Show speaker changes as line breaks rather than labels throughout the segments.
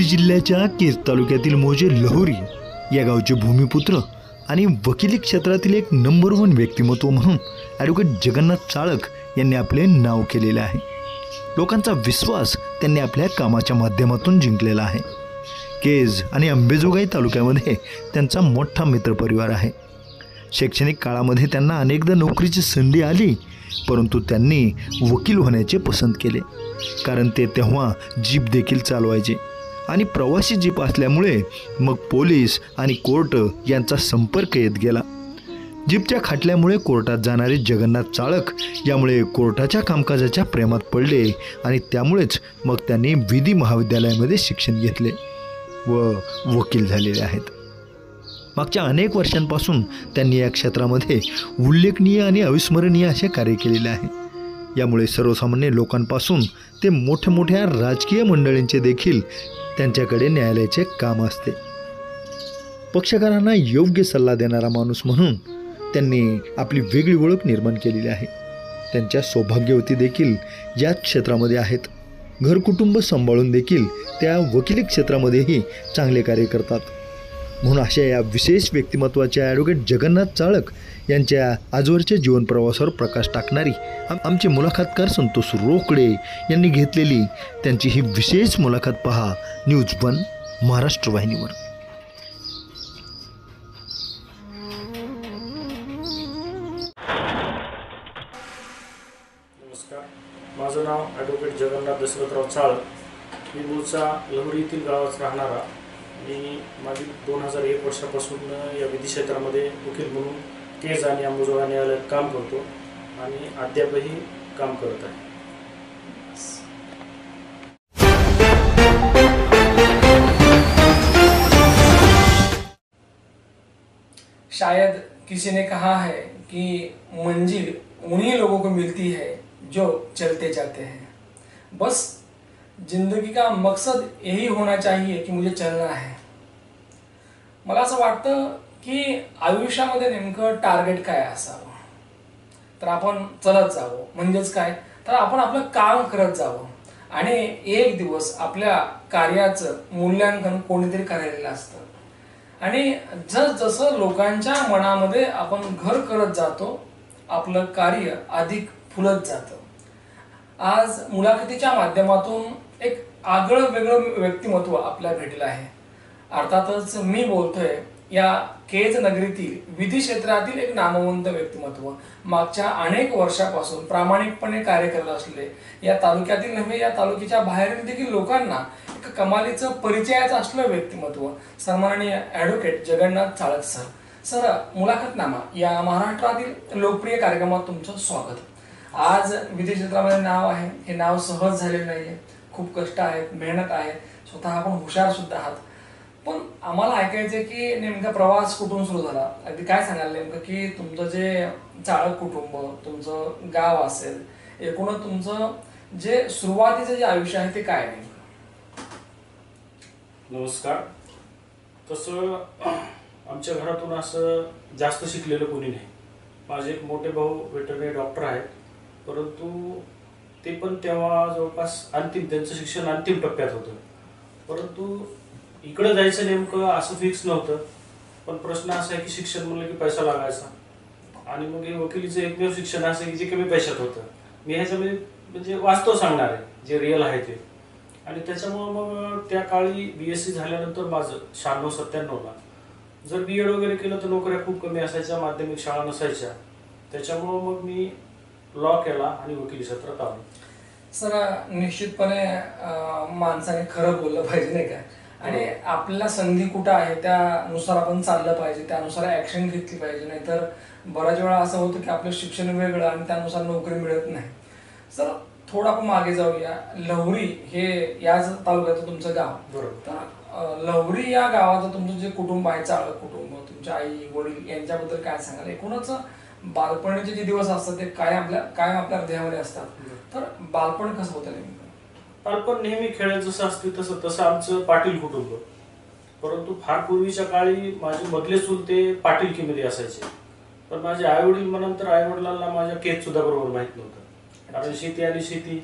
जिल्ह्याच्या केज तालुक्यातील मोजे लहोरी या गावचे भूमिपुत्र आणि वकिली क्षेत्रातील एक नंबर 1 व्यक्तिमत्व म्हणून ॲडव्होकेट जगन्नाथ चाळक यांनी आपले नाव केलेले आहे। लोकांचा विश्वास त्यांनी आपल्या कामाच्या माध्यमातून जिंकलेला आहे। केज आणि अंबेजोगाई तालुक्यामध्ये त्यांचा मोठा मित्रपरिवार आहे। शैक्षणिक काळामध्ये त्यांना अनेकदा नोकरीची संधी आली, परंतु त्यांनी वकील होण्याचे पसंत केले, कारण ते तेव्हा जीप देखील चालवायचे आणि प्रवासी जीप असल्यामुळे मग पोलीस आणि कोर्ट यांचा संपर्क येत गेला। जीपच्या खाटल्यामुळे कोर्टात जाणारे जगन्नाथ चाळक यामुळे कोर्टाच्या कामकाजाच्या प्रेमात पडले आणि त्यामुळेच मग त्यांनी विधी महाविद्यालयामध्ये शिक्षण घेतले व वकील झालेले आहेत। मागच्या अनेक वर्षांपासून त्यांनी या क्षेत्रामध्ये उल्लेखनीय आणि अविस्मरणीय असे कार्य केलेले आहे। यामुळे सर्वसामान्य लोकांपासून ते मोठ्या राजकीय मंडळींचे देखील त्यांच्याकडे न्यायालयाचे काम असते। पक्षकारांना योग्य सल्ला देणारा माणूस म्हणून त्यांनी आपली वेगळी ओळख निर्माण केलेली आहे। त्यांच्या सौभाग्यवती देखील याच क्षेत्रामध्ये आहेत। घर कुटुंब सांभाळून देखील त्या वकिली क्षेत्रामध्येही चांगले कार्य करतात। म्हणून अशा या विशेष व्यक्तिमत्वाच्या ॲडव्होकेट जगन्नाथ चाळक यांच्या आजवरच्या जीवन प्रवासावर प्रकाश टाकणारी आमचे मुलाखतकार संतोष रोकडे यांनी घेतलेली त्यांची ही विशेष मुलाखत पहा न्यूज 1 महाराष्ट्र वाहिनीवर।
नमस्कार, माझं नाव ॲडव्होकेट जगन्नाथ दशरथराव चाळक। मी मूळचा लहोरी येथील गावात राहणारा। मी मागील 2001 वर्षापासून या विधी क्षेत्रामध्ये वकील म्हणून केज आणि अंबेजोगाई न्यायालयात काम करतो आणि अद्यापही काम करत आहे।
शायद किसी ने कहा है कि मंजिल उन्हीं लोगों को मिलती है जो चलते जाते हैं। बस जिंदगी का मकसद यही होना चाहिए की मुझे चलना है। मला असं वाटतं की आयुष्यामध्ये नेमकं टार्गेट काय असावं, तर आपण चलत जावं, म्हणजेच काय तर आपण आपलं काम करत जावं आणि एक दिवस आपल्या कार्याचं मूल्यांकन कोणीतरी करायला असतं आणि जसं लोकांच्या मनामध्ये आपण घर करत जातो, आपलं कार्य अधिक फुलत जातं। आज मुलाखतीच्या माध्यमातून एक आगळं वेगळं व्यक्तिमत्व आपल्या भेटलं आहे। अर्थातच मी बोलतोय या केज नगरीतील विधी क्षेत्रातील एक नामवंत व्यक्तिमत्व, मागच्या अनेक वर्षापासून प्रामाणिकपणे कार्य करत असलेले, या तालुक्यातील नव्हे या तालुक्याच्या बाहेरील देखील लोकांना एक कमालीचं परिचयाचं असलेलं व्यक्तिमत्व, सन्माननीय ॲडव्होकेट जगन्नाथ चाळक सर। सर, मुलाखतनामा या महाराष्ट्रातील लोकप्रिय कार्यक्रमात तुमचं स्वागत। आज विधी क्षेत्रामध्ये नाव आहे, हे नाव सहज झालेलं नाहीये, खूप कष्ट आहेत, मेहनत आहे, स्वतः आपण हुशार सुद्धा आहात। पण आम्हाला ऐकायचं की नेमका प्रवास कुठून सुरू झाला, अगदी काय सांगाल नेमकं की तुमचं जे चाळक कुटुंब, तुमचं गाव असेल, एकूणच तुमचं जे सुरुवातीचं जे आयुष्य आहे ते काय नेमकं?
नमस्कार। तसं आमच्या घरातून असं जास्त शिकलेलं कोणी नाही। माझे एक मोठे भाऊ वेटरनरी डॉक्टर आहेत, परंतु ते पण तेव्हा जवळपास त्यांचं शिक्षण अंतिम टप्प्यात होतं। परंतु इकडे जायचं नेमकं असं फिक्स नव्हतं, पण प्रश्न असा आहे की शिक्षण म्हणलं की पैसा लागायचा आणि मग हे वकिलीचं एकमेव शिक्षण असं की जे कमी पैशात होतं। मी ह्याच्यामध्ये म्हणजे वास्तव सांगणार आहे, जे रिअल आहे ते। आणि त्याच्यामुळं मग त्या काळी BSc झाल्यानंतर माझं 96-97ला जर BEd वगैरे केलं तर नोकऱ्या खूप कमी असायच्या, माध्यमिक शाळा नसायच्या, त्याच्यामुळं मग मी लॉ केला आणि वकिली क्षेत्रात आलो।
सर, निश्चितपणे माणसाने खरं बोललं पाहिजे नाही का, आणि आपल्याला संधी कुठं आहे त्यानुसार आपण चाललं पाहिजे, त्यानुसार ॲक्शन घेतली पाहिजे, नाहीतर बऱ्याच वेळा असं होतं की आपलं शिक्षण वेगळं आणि त्यानुसार नोकरी मिळत नाही। सर, थोडं आपण मागे जाऊया। लहोरी हे याच तालुक्याचं तुमचं गाव,
बरोबर?
तर लहोरी या गावाचं तुमचं जे कुटुंब आहे, चाळक कुटुंब, तुमच्या आई वडील यांच्याबद्दल काय सांगाल? एकूणच बालपणीचे जे दिवस असतात ते काय आपल्या हृदयामध्ये असतात, तर बालपण कसं होतं नेमकं?
बालपण नेहमी खेळ जसं असते तसं आमचं पाटील कुटुंब, परंतु फार पूर्वीच्या काळी माझे मधले चुलते पाटीलकीमध्ये असायचे, पण माझे आई वडील म्हणून आई वडिलांना माझ्या केज सुद्धा बरोबर माहीत नव्हतं, कारण शेती आणि शेती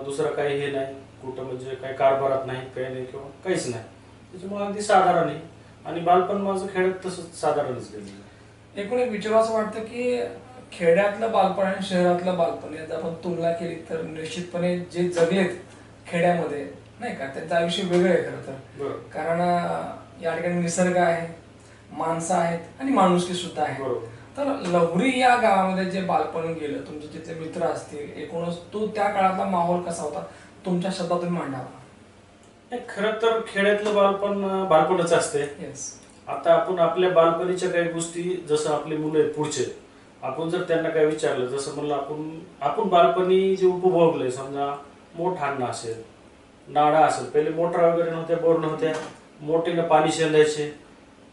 दुसरं काही हे नाही। कुठं म्हणजे काही कारभारात नाही, काही नाही किंवा काहीच नाही. त्याच्यामुळे अगदी साधारण आहे आणि बालपण माझं खेळत तसंच साधारणच गेलं.
एकूण एक विचार असं वाटतं की खेड्यातलं बालपण आणि शहरातलं बालपण यात आपण तुलना केली तर निश्चितपणे जे जगलेत खेड्यामध्ये नाही का त्यांचं आयुष्य वेगळं आहे खरं तर.
बरोबर.
कारण या ठिकाणी निसर्ग आहे, माणसं आहेत आणि माणुसकी सुद्धा आहे.
बरोबर.
तर लहुरी या गावामध्ये जे बालपण गेलं, तुमचे जिथले मित्र असतील, एकूणच तो त्या काळातला माहोल कसा होता तुमच्या शब्दातून मांडावा.
नाही, खरं तर खेड्यातलं बालपण बालपणच असते.
येस.
आता आपण आपल्या बालपणीच्या काही गोष्टी, जसं आपले मुलं आहेत पुढचे, आपण जर त्यांना काय विचारलं, जसं म्हणलं आपण बालपणी जे उपभोगलंय, समजा मोठ आणणं असेल, नाडा असेल, पहिले मोटरा वगैरे नव्हत्या, बोर नव्हत्या, मोठीनं पाणी शेंदायचे,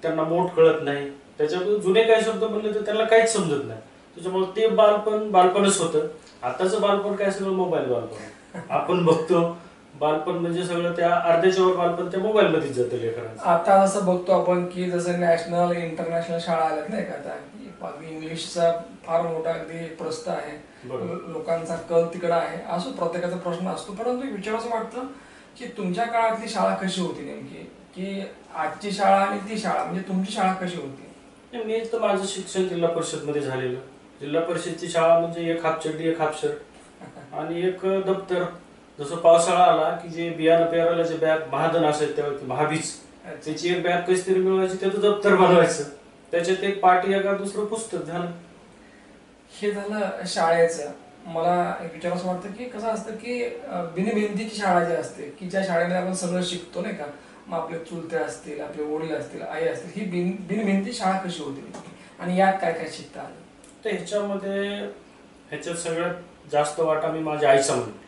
त्यांना मोठ कळत नाही, त्याच्यातून जुने काही शब्द म्हणले तर त्यांना काहीच समजत नाही. त्याच्यामुळे ते बालपणच होतं. आताचं बालपण काय, सगळं मोबाईल बालपण. आपण बघतो बालपण म्हणजे सगळं त्या अर्ध्याच्या वर बालपण त्या मोबाईल मध्येच जातं लेकरांचं.
आता जसं बघतो आपण की जसं नॅशनल इंटरनॅशनल शाळा आल्यात नाही का, आता इंग्लिशचा फार मोठा अगदी प्रस्त आहे, लोकांचा कल तिकडं आहे, असो प्रत्येकाचा प्रश्न असतो. परंतु विचार असं वाटतं की तुमच्या काळातली शाळा कशी होती नेमकी, की आजची शाळा आणि ती शाळा, म्हणजे तुमची शाळा कशी होती.
मी तर माझं शिक्षण जिल्हा परिषद मध्ये झालेलं. जिल्हा परिषदची शाळा म्हणजे एक हाफ चड्डी, एक हाफ शर्ट आणि एक दप्तर. जसं पावसाळा आला की जे बियाणं पेरायला जे बॅग महाधन असायचे त्यावरती महाबीज, त्याची एक बॅग कशी तरी मिळवायची, त्याचं दप्तर बनवायचं, त्याच्यात एक पाटी एका दुसरं पुस्तक झालं.
हे झालं शाळेचं. मला एक विचार असं वाटतं की कसं असतं की बिनभिंतीची शाळा जी असते की ज्या शाळेमध्ये आपण सगळं शिकतो नाही का, मग आपले चुलते असतील, आपले वडील असतील, आई असतील, ही बिनभिंती शाळा कशी होती आणि यात काय काय शिकता आलं.
तर ह्याच्यात सगळ्यात जास्त वाटा मी माझ्या आईचा म्हणतो.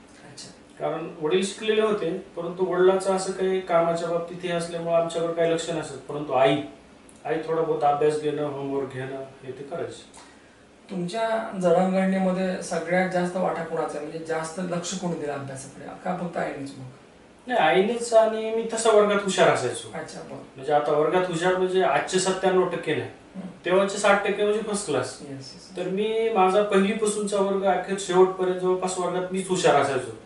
कारण वडील शिकलेले होते, परंतु वडिलांचं असं काही कामाच्या बाबतीत हे असल्यामुळे आमच्याकडे काही लक्ष नसत. परंतु आई थोडा बहुत अभ्यास घेणं, होमवर्क घेणं हे ते करायचे.
तुमच्या जडणघडणीमध्ये सगळ्यात जास्त वाटा कोणाचा, म्हणजे जास्त लक्ष कोणी दिलं अभ्यासाकडे, का फक्त आईनेच. मग
नाही, आईनेच. आणि मी तसा वर्गात हुशार असायचो.
अच्छा.
म्हणजे आता वर्गात हुशार म्हणजे आजचे 97% नाही, तेव्हाचे 60% म्हणजे फर्स्ट क्लास. तर मी माझा पहिलीपासूनचा वर्ग अखेर शेवटपर्यंत जवळपास वर्गात मीच हुशार असायचो.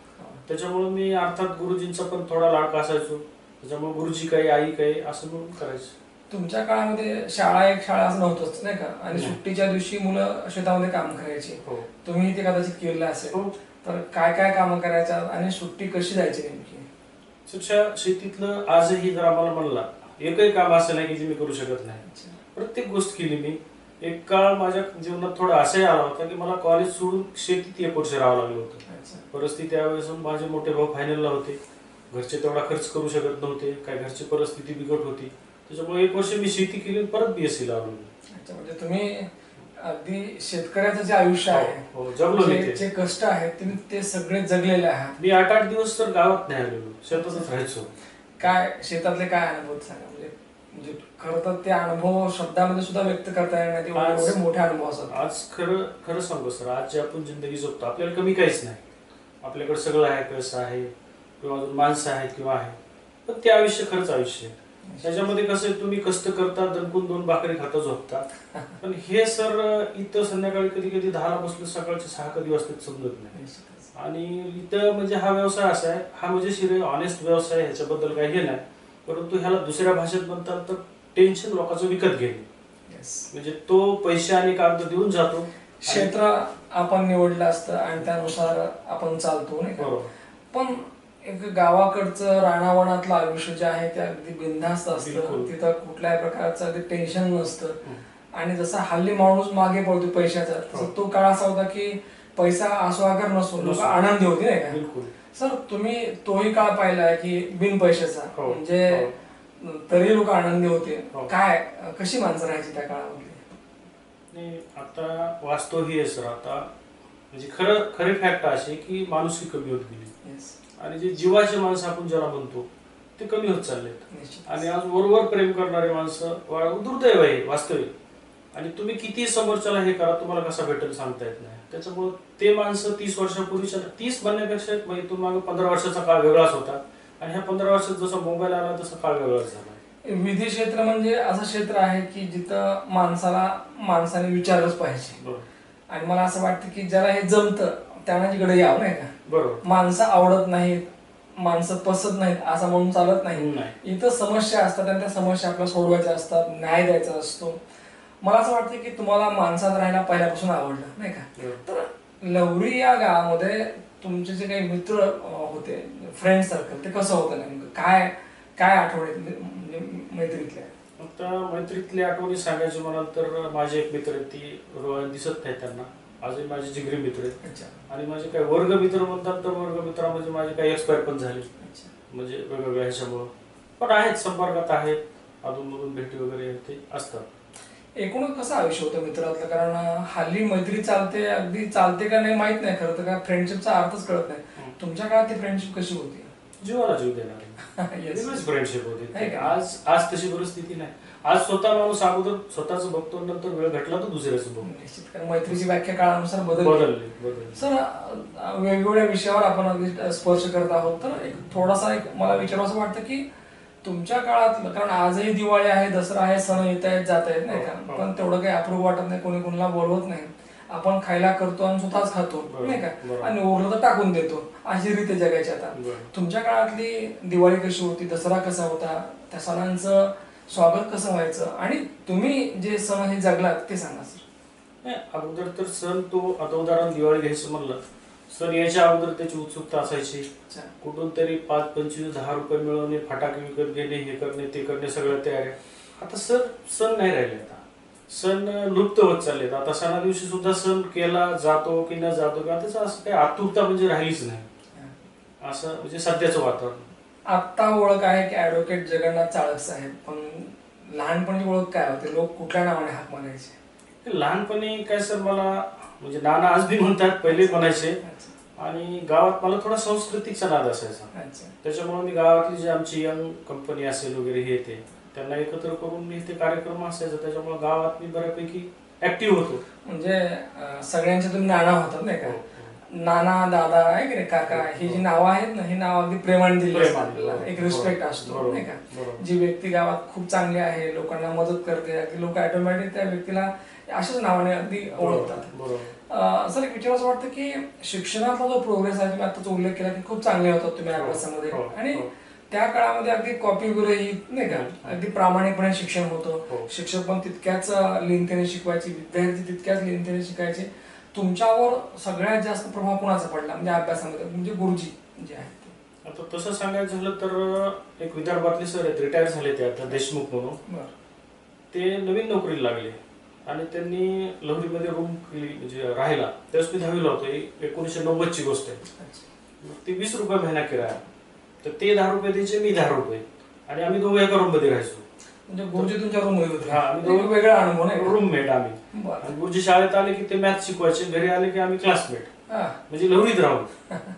त्याच्यामुळे मी अर्थात गुरुजींचा पण थोडा लाडका असायचो. त्याच्यामुळे गुरुजी काही, आई काही असं म्हणून करायचं.
तुमच्या काळामध्ये शाळा एक शाळा असं नव्हतंच नाही का, आणि सुट्टीच्या दिवशी मुलं शेतामध्ये काम करायची. तुम्ही ते कदाचित केलेलं असेल. तर काय काय कामं करायच्या आणि सुट्टी कशी जायची नेमकी.
शेतीतलं आजही जर आम्हाला म्हणला एकही काम असं नाही की जे मी करू शकत नाही. प्रत्येक गोष्ट केली मी. एक काळ माझ्या जीवनात थोडा असाही आला होता की मला कॉलेज सोडून शेतीत 1 वर्ष राहावं लागलं होतं. परिस्थिती त्यावेळेस माझे मोठे भाऊ फायनलला होते, घरचे तेवढा खर्च करू शकत नव्हते, काय घरची परिस्थिती बिकट होती. त्याच्यामुळे 1 वर्ष मी शेती केली, परत BSc ला आलो.
अच्छा, म्हणजे तुम्ही अगदी शेतकऱ्याचं जे आयुष्य आहे,
जगलो
जे कष्ट आहेत तुम्ही ते सगळे जगलेले आहात.
मी 8-8 दिवस तर गावात नाही आलेलो, शेतातच राहायचो.
काय शेतातले काय अनुभव सांगा, म्हणजे खरं तर ते अनुभव शब्दामध्ये सुद्धा व्यक्त करता येणार नाही, एवढे मोठे अनुभव असतात.
आज खरं सांगू सर, आज जे आपण जिंदगी जगतो आपल्याला कमी काहीच नाही. आपल्याकडे सगळं आहे, पैसा आहे किंवा अजून माणसं आहेत किंवा आहे, पण ते आयुष्य खरंच आयुष्य आहे. त्याच्यामध्ये कसं तुम्ही कष्ट करता, दणकून 2 भाकरी खाता, झोपता. पण हे सर इथं संध्याकाळी कधी 10ला बसलो, सकाळचे 6 कधी वाजतात समजत नाही. आणि इथं म्हणजे हा व्यवसाय असा आहे, हा म्हणजे ऑनेस्ट व्यवसाय, ह्याच्याबद्दल काही हे नाही. परंतु ह्याला दुसऱ्या भाषेत म्हणतात तर टेन्शन लोकांचं विकत घेणे. म्हणजे तो पैसे आणि कागद देऊन जातो.
क्षेत्र आपण निवडलं असतं आणि त्यानुसार आपण चालतो नाही का. पण एक गावाकडचं रानावनातलं आयुष्य जे आहे ते अगदी बिनधास्त असतं. तिथं कुठल्याही प्रकारचं अगदी टेन्शन नसतं. आणि जसा हल्ली माणूस मागे पडतो पैशाचा, तसं तो काळ असा होता की पैसा असो अगर नसो, लोक आनंदी होते नाही का. सर तुम्ही तोही काळ पाहिलाय की बिन पैशाचा, म्हणजे तरी लोक आनंदी होते. काय कशी माणसं राहायची त्या काळामध्ये.
आता वास्तव ही आहे सर. आता म्हणजे खरी फॅक्ट अशी की माणुसकी कमी होत गेली आणि जे जीवाचे माणसं आपण ज्याला म्हणतो ते कमी होत चाललेत. आणि आज वरवर प्रेम करणारे माणसं दुर्दैव आहे वास्तविक. आणि तुम्ही किती समोरच्याला हे करा, तुम्हाला कसा भेटेल सांगता येत नाही. त्याच्यामुळे ते माणसं 30 वर्षापूर्वीच्या, 30 म्हणण्यापेक्षा इथून मागे 15 वर्षाचा काळ वेगळाच होता. आणि ह्या 15 वर्षात जसा मोबाईल आला तसा काळ वेगळाच झाला.
विधी क्षेत्र म्हणजे असं क्षेत्र आहे की जिथं माणसाने विचारलंच पाहिजे. आणि मला असं वाटतं की ज्याला हे जमतं त्याला तिकडे यावं नाही का.
बरोबर.
माणसं आवडत नाहीत, माणसं पसत नाहीत असं म्हणून चालत नाही.
नाही.
इथं समस्या असतात आणि त्या समस्या आपल्याला सोडवायच्या असतात, न्याय द्यायचा असतो. मला असं वाटतं की तुम्हाला माणसात राहायला पहिल्यापासून आवडलं नाही का. तर लवरी या गावामध्ये तुमचे जे काही मित्र होते, फ्रेंड सर्कल, ते कसं होतं नेमकं, काय काय आठवणी म्हणजे मैत्रीतल्या?
आता मैत्रीतली आठवणी सांगायची म्हणाल तर माझे एक मित्र आहेत, ती दिसत नाही त्यांना, आजही माझे जिगरी मित्र आहेत.
अच्छा.
आणि माझे काही वर्ग मित्र म्हणतात तर वर्ग मित्रामध्ये माझे काही एक्सपायर पण झाले,
अच्छा.
म्हणजे वेगवेगळ्या ह्याच्यामुळं, पण आहेत, संपर्कात आहेत, अधूनमधून भेटी वगैरे ते असतात.
एकूणच कसं आयुष्य होतं मित्रातलं, कारण हल्ली मैत्री चालते, अगदी चालते का नाही माहित नाही, खरं तर का फ्रेंडशिपचा अर्थच कळत नाही. तुमच्या काळात ती फ्रेंडशिप कशी होती?
जीवाला जीव देणारी
Yes.
फ्रेंडशिप होती.
आहे का?
आज तशी परिस्थिती नाही. आज स्वतः माणूस अगोदर स्वतःच बघतो, नंतर वेळ घटला तर दुसऱ्याचं बघतो.
निश्चित, कारण मैत्रीची व्याख्या काळानुसार बदलली.
बदलली.
सर, वेगवेगळ्या विषयावर आपण अगदी स्पर्श करत आहोत, तर एक थोडासा मला विचारावं वाटतं की तुमच्या काळात, कारण आजही दिवाळी आहे, दसरा आहे, सण येत आहेत जात आहेत नाही का, पण तेवढं काही अप्रूप वाटत नाही, कोणी कोणाला बोलवत नाही. आपण खायला करतो आणि स्वतःच खातो नाही का, आणि उरलं तर टाकून देतो, अशी रीती जगायची. आता तुमच्या काळातली दिवाळी कशी होती, दसरा कसा होता, त्या सणांचं स्वागत कसं व्हायचं, आणि तुम्ही जे सण हे जगलात ते सांगा सर.
अगोदर तर सण तो, आता उदाहरण दिवाळी घ्यायचं म्हणलं, सण यायच्या अगोदर त्याची उत्सुकता असायची. कुठून तरी 5, 25, 10 रुपये मिळवणे, फटाके विकत घेणे, हे करणे ते करणे, सगळं तयारी. आता सण नाही राहिले, आता सण लुप्त होत चाललेत. आता सणा दिवशी सुद्धा सण केला जातो की न जातो का, त्याचं असं काही आतुरता म्हणजे राहिलीच नाही, असं म्हणजे सध्याचं वातावरण.
आता ओळख आहे की ऍडव्होकेट जगन्नाथ चाळक साहेब, पण लहानपणी ओळख काय होते, लोक कुठल्या नावाने हाक मारायचे?
लहानपणी काय सर, मला म्हणजे नाना आज बी म्हणतात, पहिले म्हणायचे. आणि गावात मला थोडा संस्कृतीचा नाद असायचा, त्याच्यामुळे मी गावातली जी आमची यंग कंपनी असेल वगैरे हे ते, त्यांना एकत्र करून मी ते कार्यक्रम असायचा, त्याच्यामुळे गावात मी बऱ्यापैकी ऍक्टिव्ह होतो.
म्हणजे सगळ्यांचे तुम्ही नाना होतात नाही का, नाना, दादा आहे की नाही, काका, ही जी नावं आहेत ना, ही नाव अगदी प्रेमाने दिली असतात, एक रिस्पेक्ट असतो नाही का. जी व्यक्ती गावात खूप चांगली आहे, लोकांना मदत करते, अगदी लोक ऑटोमॅटिक त्या व्यक्तीला अशाच नावाने अगदी ओळखतात. सर, एक विचारायचं वाटतं की शिक्षणातला जो प्रोग्रेस आहे, तुम्ही आताचा उल्लेख केला की खूप चांगले होतात तुम्ही अभ्यासामध्ये, आणि त्या काळामध्ये अगदी कॉपी वगैरे नाही का, अगदी प्रामाणिकपणे शिक्षण होतं, शिक्षक पण तितक्याच लिहिणीने शिकवायचे, विद्यार्थी तितक्याच लिहिणीने शिकायचे. तुमच्यावर सगळ्यात जास्त प्रभाव कोणाचा पडला म्हणजे अभ्यासामध्ये, म्हणजे गुरुजी जे आहेत?
आता तसं सांगायचं झालं तर एक विदर्भातले सर आहेत, रिटायर झाले ते आता, देशमुख म्हणून. ते नवीन नोकरीला लागले आणि त्यांनी लहरीमध्ये रूम केली, म्हणजे राहायला. त्यावेळेस मी 10वीला होतो, 1990 ची गोष्ट आहे. ती 20 रुपये महिना किराया, तर ते 10 रुपये द्यायचे, मी 10 रुपये, आणि आम्ही दोघं एका रूम मध्ये राहायचो.
म्हणजे गुरुजी तुमच्या रूम मध्ये होते?
आम्ही दोघं
वेगळा अनुभव नाही,
रूममेट आम्ही. आणि गुरुजी शाळेत आले की ते मॅथ शिकवायचे, घरी आले की आम्ही क्लासमेट, म्हणजे लहरीत राहून.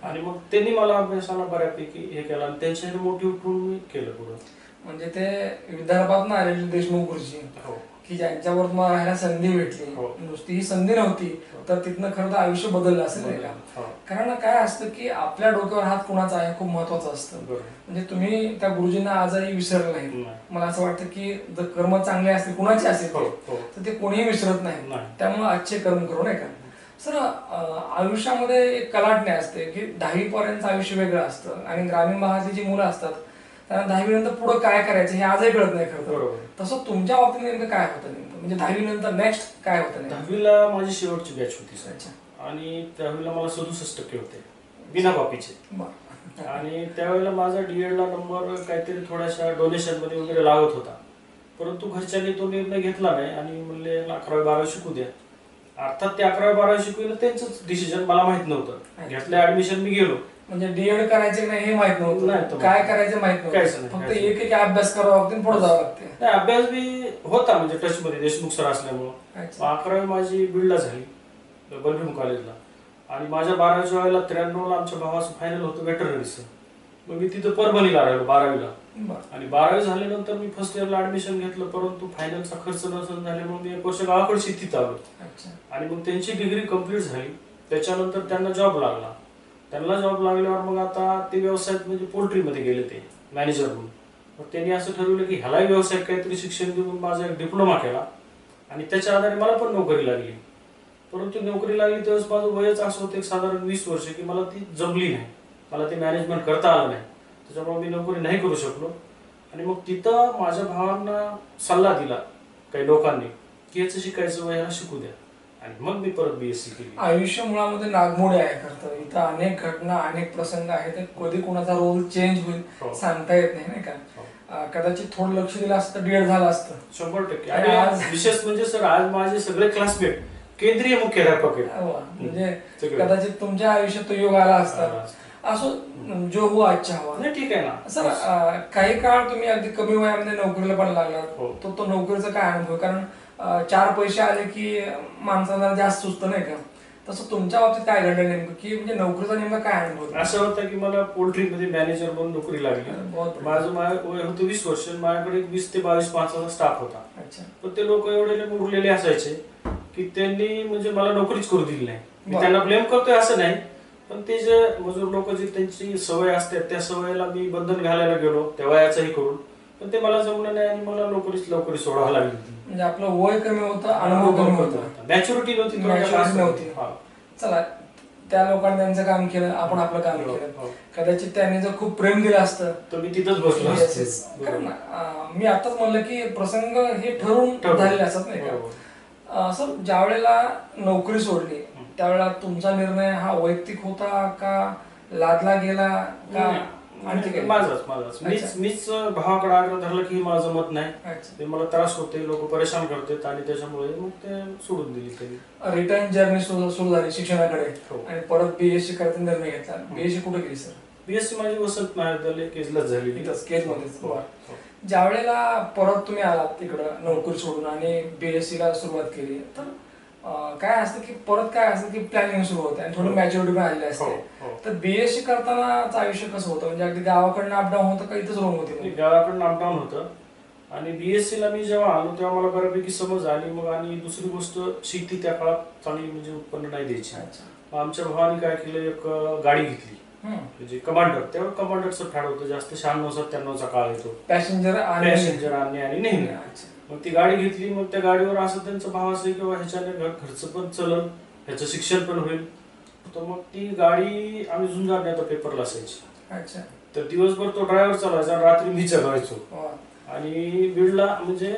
आणि मग त्यांनी मला अभ्यासाला बऱ्यापैकी हे केलं, आणि त्यांच्या मोटिव्ह करून मी केलं पुढं.
म्हणजे ते विदर्भात आलेले देशमुख गुरुजी की ज्यांच्यावर तुम्हाला राहायला संधी भेटली, नुसती ही संधी नव्हती, तर तिथनं खरं तर आयुष्य बदललं असेल नाही का. कारण काय असतं की आपल्या डोक्यावर हात कुणाचा आहे खूप महत्वाचं असतं. म्हणजे तुम्ही त्या गुरुजींना आजही विसरलं नाही. मला असं वाटतं की जर कर्म चांगले असतील, कुणाचे असेल तर ते कोणीही विसरत नाही, त्यामुळे आजचे कर्म करू नाही का. सर, आयुष्यामध्ये एक कलाटणी असते की 10वी पर्यंत आयुष्य वेगळं असतं, आणि ग्रामीण भागातली जी मुलं असतात त्यांना 10वी नंतर पुढे काय करायचं हे आजही कळत नाही खरं तर. तसं तुमच्या बाबतीत नेमकं काय होतं नेमकं, म्हणजे 10वी नंतर नेक्स्ट काय होतं?
10वीला माझी शेवटची बॅच होती सर, आणि त्यावेळेला मला 67% होते बिना कॉपीचे. आणि त्यावेळेला माझा डीएडला नंबर काहीतरी थोड्याशा डोनेशन मध्ये वगैरे लागत होता, परंतु घरच्यांनी तो निर्णय घेतला नाही आणि म्हणले 11वी 12वी शिकू द्या. अर्थात ते 11वी 12वी शिकवलं त्यांचंच डिसिजन, मला माहित नव्हतं. घेतलं ऍडमिशन, मी गेलो.
म्हणजे डीएड करायचे नाही हे माहित नव्हतं, काय करायचं माहित नव्हतं, फक्त एक एक अभ्यास करावा लागतो, पुढे जावं लागते.
अभ्यास बी होता म्हणजे टच मध्ये, देशमुख सर असल्यामुळं. 11वी माझी बीडला झाली, बलभीम कॉलेजला. आणि माझ्या 12वीच्या वेळेला 93ला आमच्या भावाचं फायनल होतं वेटरनरीचं. मग मी तिथं परभणीला राहिलो 12वीला. आणि 12वी झाल्यानंतर मी फर्स्ट इयरला ऍडमिशन घेतलं, परंतु फायनलचा खर्च नसून झाल्यामुळे मी 1 वर्ष गावाकडे शेतीत आलो. आणि मग त्यांची डिग्री कम्प्लीट झाली, त्याच्यानंतर त्यांना जॉब लागला. त्यांना जॉब लागल्यावर मग आता ते व्यवसायात म्हणजे पोल्ट्रीमध्ये गेले ते मॅनेजर म्हणून. मग त्यांनी असं ठरवलं की ह्यालाही व्यवसायात काहीतरी शिक्षण देऊन माझा एक डिप्लोमा केला, आणि त्याच्या आधारे मला पण नोकरी लागली. परंतु नोकरी लागली त्यावेळेस माझं वयच असं होतं एक साधारण 20 वर्ष की मला ती जमली नाही, मला ते मॅनेजमेंट करता आलं नाही. त्याच्यामुळे मी नोकरी नाही करू शकलो. आणि मग तिथं माझ्या भावांना सल्ला दिला काही लोकांनी की याचं शिकायचं वय, ह्याला शिकू द्या. आणि मग मी परत BSc केली.
आयुष्य मुळामध्ये नागमोडी आहे खरं तर. इथं अनेक घटना, अनेक प्रसंग आहेत. कधी कोणाचा रोल चेंज होईल
हो.
सांगता येत नाही, नाही का.
हो.
कदाचित थोडं लक्ष दिलं असतं तर डीएड झालं असतं.
100%.
आणि
आणि
आज
विशेष म्हणजे सर, आज माझे सगळे क्लासमेट केंद्रीय मुख्याध्यापक आहेत.
म्हणजे
सगळे.
कदाचित तुमच्या आयुष्यात तो योग आला असता.
आला असता.
असो, जो हो अच्छा हवा.
नाही, ठीक आहे ना
सर, काही काळ तुम्ही अगदी कमी वयामध्ये नोकरीला पण लागलात.
हो.
तो नोकरीचा काय अनुभव? कारण 4 पैसे आले की माणसाला जास्त सुचतं, नाही का. तसं तुमच्या बाबतीत काय घडलं नेमकं, की म्हणजे नोकरीचा नेमका काय अनुभव?
असं होतं की मला पोल्ट्रीमध्ये मॅनेजर म्हणून नोकरी लागली. माझं वय होतं 20 वर्ष. माझ्याकडे 20 ते 22 माणसाचा स्टाफ होता.
अच्छा.
पण ते लोक एवढे मुरलेले असायचे की त्यांनी म्हणजे मला नोकरीच करू दिली नाही. मी त्यांना ब्लेम करतोय असं नाही, पण ते जे मजूर लोक जी त्यांची सवय असते त्या सवयीला मी बंधन घालायला गेलो त्या वयाचंही करून, पण ते मला जमलं नाही आणि मला नोकरी सोडावं लागली.
म्हणजे आपलं वय कमी होतं, अनुभव कमी होता,
मॅच्युरिटी नव्हती.
मॅच्युरिटी नव्हती. चला, त्या लोकांनी त्यांचं काम केलं, आपण आपलं काम केलं. कदाचित त्यांनी जर खूप प्रेम दिलं असतं
तर मी तिथंच बसलो असतो.
कारण मी आताच म्हणलं की प्रसंग हे ठरवून झालेले असतात, नाही का. सर, ज्या वेळेला नोकरी सोडली त्यावेळेला तुमचा निर्णय हा वैयक्तिक होता का लादला गेला का आणखी काय?
माझाच. मीच भावाकडे आग्रह धरला की माझं मत नाही, ते मला त्रास होते, लोक परेशान करतात आणि त्याच्यामुळे मग ते सोडून दिली त्यांनी.
रिटर्न जर्नी सुरू झाली शिक्षणाकडे आणि परत BSc करायचा निर्णय घेतला. BSc कुठे केली सर?
BSc माझी वसंत महाविद्यालय केजलाच झाली.
केजमध्ये. ज्या वेळेला परत तुम्ही आलात तिकडं नोकरी सोडून आणि BSc ला सुरुवात केली, तर काय असतं की परत काय असतं की प्लॅनिंग सुरू होते आणि थोडी मॅच्युरिटी पण आलेली असते. तर BSc करतानाच आयुष्य कसं होतं? म्हणजे अगदी गावाकडनं अपडाऊन होतं का इथंच रूम होती?
गावाकडनं अपडाऊन होतं. आणि BSc ला मी जेव्हा आलो तेव्हा मला बऱ्यापैकी समज आली. मग आणि दुसरी गोष्ट, शेती त्या काळात चांगली म्हणजे उत्पन्न नाही द्यायची. आमच्या भावाने काय केलं, एक गाडी घेतली म्हणजे कमांडर. तेव्हा कमांडरचं फॅड होतं जास्त. 96-97चा काळ येतो, पॅसेंजर आणणे आणि नेहमी. मग ती गाडी घेतली. मग त्या गाडीवर असं त्यांचा भाव असं किंवा ह्याच्याने खर्च पण चलन, ह्याचं शिक्षण पण होईल. तर मग ती गाडी आम्ही झुंजारण्याचा पेपरला असायची. तर दिवसभर तो ड्रायव्हर चालवायचा, रात्री मी चालवायचो. आणि बीडला म्हणजे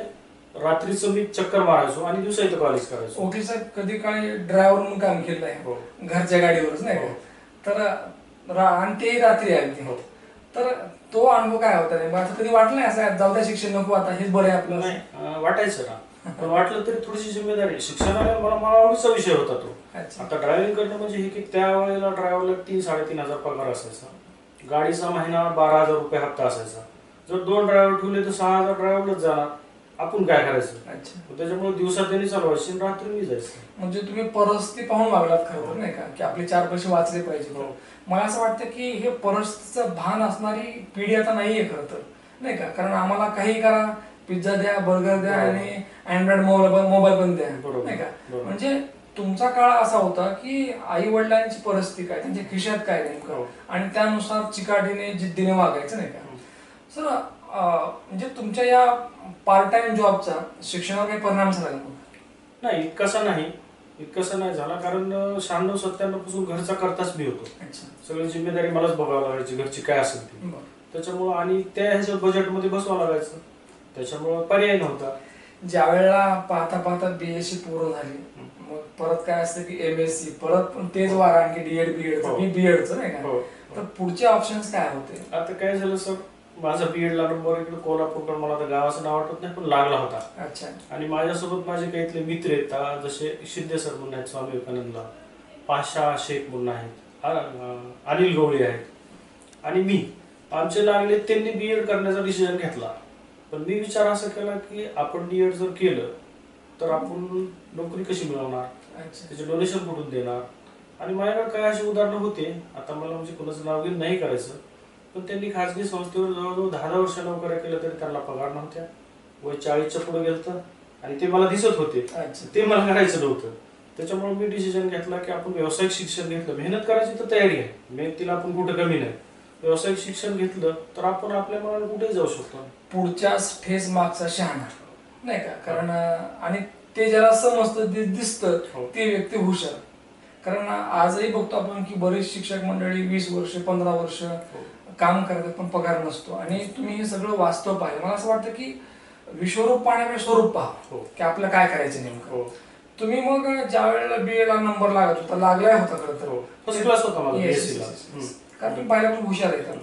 रात्रीचं मी चक्कर मारायचो आणि दिवसा इथं कॉलेज करायचो.
ओके सर, कधी काळी ड्रायव्हर म्हणून काम केलं आहे घरच्या गाडीवरच, नाही का. तर आणि ते रात्री आली. तर तो अनुभव काय होता? नाही आता कधी वाटलं नाही असं जाऊ द्या शिक्षण नको, आता हेच बरं आहे आपलं?
नाही, वाटायचं ना, पण वाटलं तरी थोडीशी जिम्मेदारी. शिक्षणाला मला आवडीचा विषय होता तो. आता ड्रायव्हिंग करणं म्हणजे हे की त्या वेळेला ड्रायव्हरला 3-3.5 हजार पगार असायचा. गाडीचा महिना 12,000 रुपये हप्ता असायचा. जर 2 ड्रायव्हर ठेवले तर 6,000 ड्रायव्हरलाच जाणार. आपण काय करायचं? त्याच्यामुळे दिवसा त्यांनी चालवायची आणि रात्री मी जायचं.
म्हणजे तुम्ही परिस्थिती पाहून वागलात खरं तर, नाही का, की आपले 4 पैसे वाचले पाहिजे. मला असं वाटतं की हे परिस्थितीचं भान असणारी पिढी आता नाहीये खरं तर, नाही का. कारण आम्हाला काही करा, पिझ्झा द्या, बर्गर द्या आणि अँड्रॉइड मोबाईल पण द्या, नाही का. म्हणजे तुमचा काळ असा होता की आई वडिलांची परिस्थिती काय, त्यांच्या खिशात काय नेमकं, आणि त्यानुसार चिकाटीने जिद्दीने वागायचं, नाही का. सर, म्हणजे तुमच्या या पार्ट टाइम जॉबचा शिक्षणावर काही परिणाम झाला?
नाही, इतकंसा नाही झाला. कारण 96-97 पासून घरचा करताच मी होतो. सगळी जिम्मेदारी मलाच बघावं लागायची, घरची काय असेल ती. त्याच्यामुळं आणि त्या ह्याच्या बजेटमध्ये बसवावं लागायचं, त्याच्यामुळं पर्याय नव्हता.
ज्या वेळेला पाहता पाहता BSc पूर्ण झाली, मग परत काय असतं की MSc, परत तेच वारा आणखी DED BEdचं, नाही का. तर पुढचे ऑप्शन्स काय होते?
आता काय झालं सर, माझा BEdला नंबर इकडे कोल्हापूरकडे, मला तर गावाचं नाव आठवत नाही, पण लागला होता. आणि माझ्यासोबत माझे काही इथले मित्र आहेत, जसे शिंदे सर म्हणून आहेत स्वामी विवेकानंदला, पाशा शेख म्हणून आहेत, अनिल गवळी आहेत आणि मी. आमचे लागले, त्यांनी BEd करण्याचा डिसिजन घेतला. पण मी विचार असा केला की आपण BEd जर केलं तर आपण नोकरी कशी मिळवणार, त्याचे डोनेशन कुठून देणार. आणि माझ्याकडे काय अशी उदाहरणं होते, आता मला म्हणजे कोणाचं नाव घेऊन नाही करायचं, पण त्यांनी खाजगी संस्थेवर जवळजवळ 10 वर्ष नोकऱ्या केल्या तरी त्यांना पगार नव्हत्या. वय 40च्या पुढे गेलं आणि ते मला दिसत होते, ते मला करायचं नव्हतं. त्याच्यामुळे मी डिसिजन घेतला की आपण व्यावसायिक शिक्षण घेतलं. मेहनत करायची तर तयारी आहे, मेहनतीला आपण कुठं कमी नाही. व्यावसायिक शिक्षण घेतलं तर आपण आपल्या मनाला कुठेही जाऊ शकतो.
पुढच्याच ठेस मागचा शहाणा, नाही का. कारण आणि ते ज्याला समजतं, दिसतं, ते व्यक्ती हुशार. कारण आजही बघतो आपण की बरेच शिक्षक मंडळी 20 वर्ष 15 वर्ष काम करतात पण पगार नसतो आणि तुम्ही हे सगळं वास्तव पाहिलं. मला असं वाटतं की विश्वरूप पाहण्यापेक्षा स्वरूप पहा
हो.
की आपलं काय करायचं नेमकं.
हो
तुम्ही मग ज्या वेळेला BA ला नंबर लागत होता, लागलाय होता खरं तर,
हो फर्स्ट क्लास होता माझा
Yes,
BSc ला.
yes, yes. कारण तुम्ही पाहिलं पण हुशार आहे.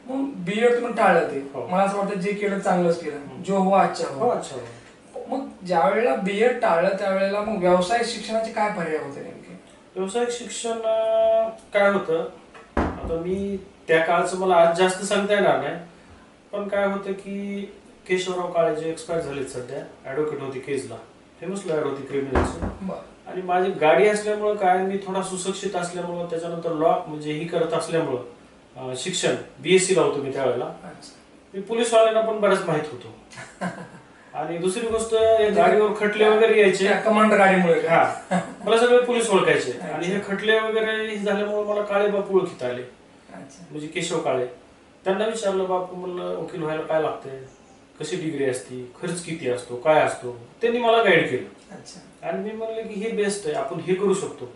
मग BA तुम्ही टाळलं ते.
हो.
मला असं वाटतं जे केलं चांगलंच केलं, जो हुआ अच्छा
हो
हुआ.
अच्छा.
मग ज्या वेळेला BA टाळलं त्यावेळेला मग व्यावसायिक शिक्षणाचे काय पर्याय होते नेमके?
व्यावसायिक शिक्षण काय होतं, आता मी त्या काळचं मला आज जास्त सांगता येणार नाही, पण काय होतं की केशवराव काळे जे एक्सपायर झालेत सध्या, ॲडव्होकेट होते केजला, फेमस लॉयर होती क्रिमिनलची. आणि माझी गाडी असल्यामुळं काय, मी थोडा सुशिक्षित असल्यामुळं, त्याच्यानंतर लॉ म्हणजे ही करत असल्यामुळं शिक्षण BSc ला होतो मी त्यावेळेला, मी पोलीसवाल्यांना पण बऱ्याच माहित होतो. आणि दुसरी गोष्ट, गाडीवर खटले वगैरे यायचे,
कमांड गाडीमुळे.
हा मला सगळे पोलीस ओळखायचे. आणि हे खटले वगैरे झाल्यामुळे मला काळे बापू ओळखीत आले, म्हणजे केशव काळे. त्यांना विचारलं, बापू म्हणलं वकील व्हायला काय लागतंय, कशी डिग्री असते, खर्च किती असतो, काय असतो, त्यांनी मला गाईड केलं. आणि मी म्हणलं की हे बेस्ट आहे, आपण हे करू शकतो,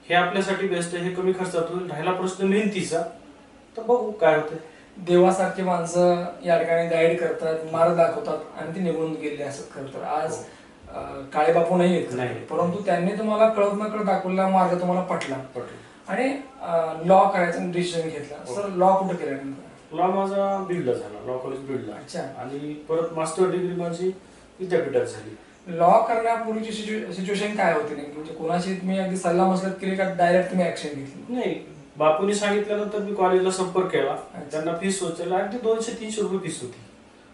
हे आपल्यासाठी बेस्ट आहे, हे कमी खर्चात होईल. राहिला प्रश्न मेहनतीचा, तर बघू काय होतं.
देवासारखी माणसं या ठिकाणी गाईड करतात, मार्ग दाखवतात आणि ते निवडून गेले असत. खरं तर आज काळे बापू नाही येत, परंतु त्यांनी तुम्हाला कळत न कळत दाखवलेला मार्ग तुम्हाला पटला आणि लॉ करायचा डिसिजन घेतला. सर लॉ कुठे केला नेमका?
लॉ माझा बीडला झाला, लॉ कॉलेज बीडला. आणि परत मास्टर डिग्री माझी विद्यापीठात झाली.
लॉ करण्यापूर्वीची सिच्युएशन काय होती नेमकी? म्हणजे कोणाशी तुम्ही अगदी सल्ला मसलत केली का डायरेक्ट तुम्ही ऍक्शन घेतली?
नाही, बापूंनी सांगितल्यानंतर मी कॉलेजला संपर्क केला. त्यांना फीस होती, अगदी 200-300 रुपये फीस होती.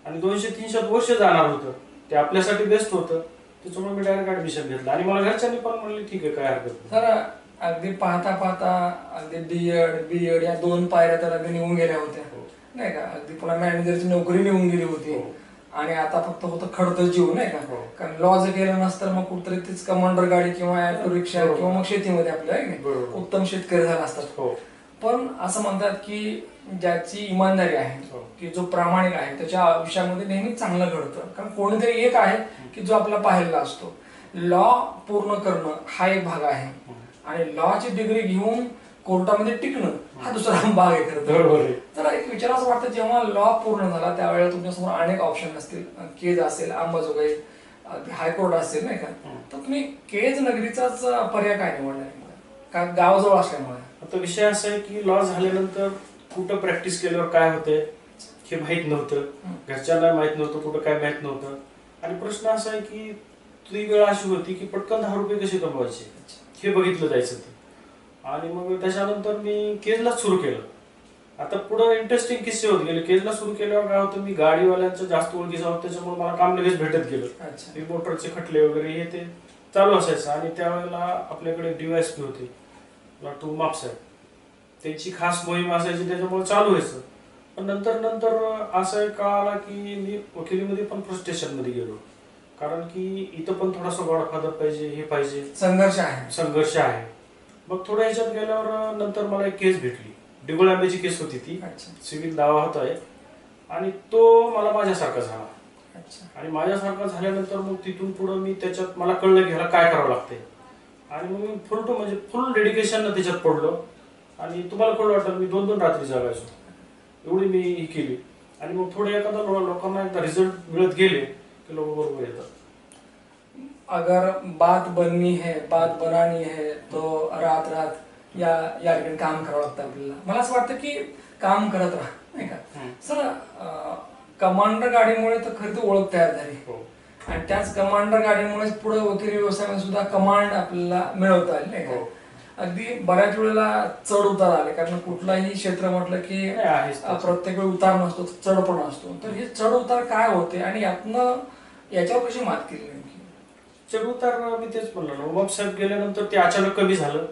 आणि 200-300 वर्ष जाणार होतं, ते आपल्यासाठी बेस्ट होतं. त्याच्यामुळे मी डायरेक्ट ऍडमिशन घेतलं. आणि मला घरच्यांनी पण म्हणले ठीक आहे, काय हरकत नाही.
तर अगदी पाहता पाहता अगदी DED BEd या 2 पायऱ्या तर अगदी निघून गेल्या होत्या, नाही का? अगदी पुन्हा मॅनेजरची नोकरी निघून गेली होती. आणि आता फक्त होतं खडतर जीव, नाही का? कारण लॉ जर केलं नसतं मग कुठतरी तीच कमांडर गाडी किंवा ऑटो रिक्षा किंवा मग शेतीमध्ये आपलं उत्तम शेतकरी झाला असतात. पण असं म्हणतात की ज्याची इमानदारी आहे, की जो प्रामाणिक आहे, त्याच्या आयुष्यामध्ये नेहमी चांगलं घडतं. कारण कोणीतरी एक आहे की जो आपला पाहिलेला असतो. लॉ पूर्ण करणं हा एक भाग आहे आणि लॉची डिग्री घेऊन कोर्टामध्ये टिकणं हा दुसरा भाग आहे खरं तर. तर एक विचार असं वाटतं, जेव्हा लॉ पूर्ण झाला त्यावेळेला तुमच्यासमोर अनेक ऑप्शन असतील, केज असेल, अंबाजोगाई, हायकोर्ट असेल, नाही का? तर तुम्ही केज नगरीचाच पर्याय काय निवडला का गावाजवळ असल्यामुळे?
आता विषय असा आहे की लॉ झाल्यानंतर कुठं प्रॅक्टिस केल्यावर काय होतंय हे माहित नव्हतं, घरच्यांना माहित नव्हतं, कुठं काय माहित नव्हतं. आणि प्रश्न असा आहे की ती वेळ अशी होती की पटकन 10 रुपये कसे कमवायचे हे बघितलं जायचं होतं. आणि मग त्याच्यानंतर मी केजलाच सुरू केलं. आता पुढं इंटरेस्टिंग किस्से होत गेले. केजला सुरू केल्यावर काय होतं, मी गाडीवाल्यांचं जास्त ओळखीचं होतं, त्याच्यामुळे मला काम लगेच भेटत गेलं. रिपोर्टरचे खटले वगैरे हे ते चालू असायचं. आणि त्यावेळेला आपल्याकडे DYSP होते, टू माप साहेब, त्यांची खास मोहीम असायची, त्याच्यामुळे चालू व्हायचं. पण नंतर नंतर असं का आला की मी वकिलीमध्ये पण फ्रस्ट्रेशन मध्ये गेलो. कारण की इथं पण थोडासा गॉडफादर पाहिजे, हे पाहिजे, संघर्ष आहे. मग थोडं ह्याच्यात गेल्यावर नंतर मला एक केस भेटली, डिगोळ आंब्याची केस होती ती, सिव्हिल दावा होता एक. आणि तो मला माझ्यासारखा झाला. आणि माझ्यासारखा झाल्यानंतर मग तिथून पुढं मी त्याच्यात मला कळलं की ह्याला काय करावं लागतंय. आणि मग मी फुल डेडिकेशन त्याच्यात पडलो. आणि तुम्हाला कळलं वाटतं, मी 2-2 रात्री जागायचो, एवढी मी ही केली. आणि मग थोडे एखादा लोकांना एकदा रिझल्ट मिळत गेले की लोक बरोबर येतात.
अगर बात बननी है, बात बनानी है, तो रात रात या ठिकाणी काम करावं लागतं आपल्याला. मला असं वाटतं की काम करत राहा, नाही का? सर कमांडर गाडीमुळे तर खरी तर ओळख तयार झाली आणि त्याच कमांडर गाडीमुळे पुढे वकिली व्यवसायामध्ये सुद्धा कमांड आपल्याला मिळवता आली, नाही का? अगदी बऱ्याच वेळेला चढ उतार आले, कारण कुठलाही क्षेत्र म्हटलं की प्रत्येक वेळी उतार नसतो, चढ पण असतो. तर हे चढ उतार काय होते आणि याच्यावर कशी मात केली नेमकी?
चढ उतार मी तेच म्हणलं, उमाप साहेब गेल्यानंतर ते अचानक कमी झालं.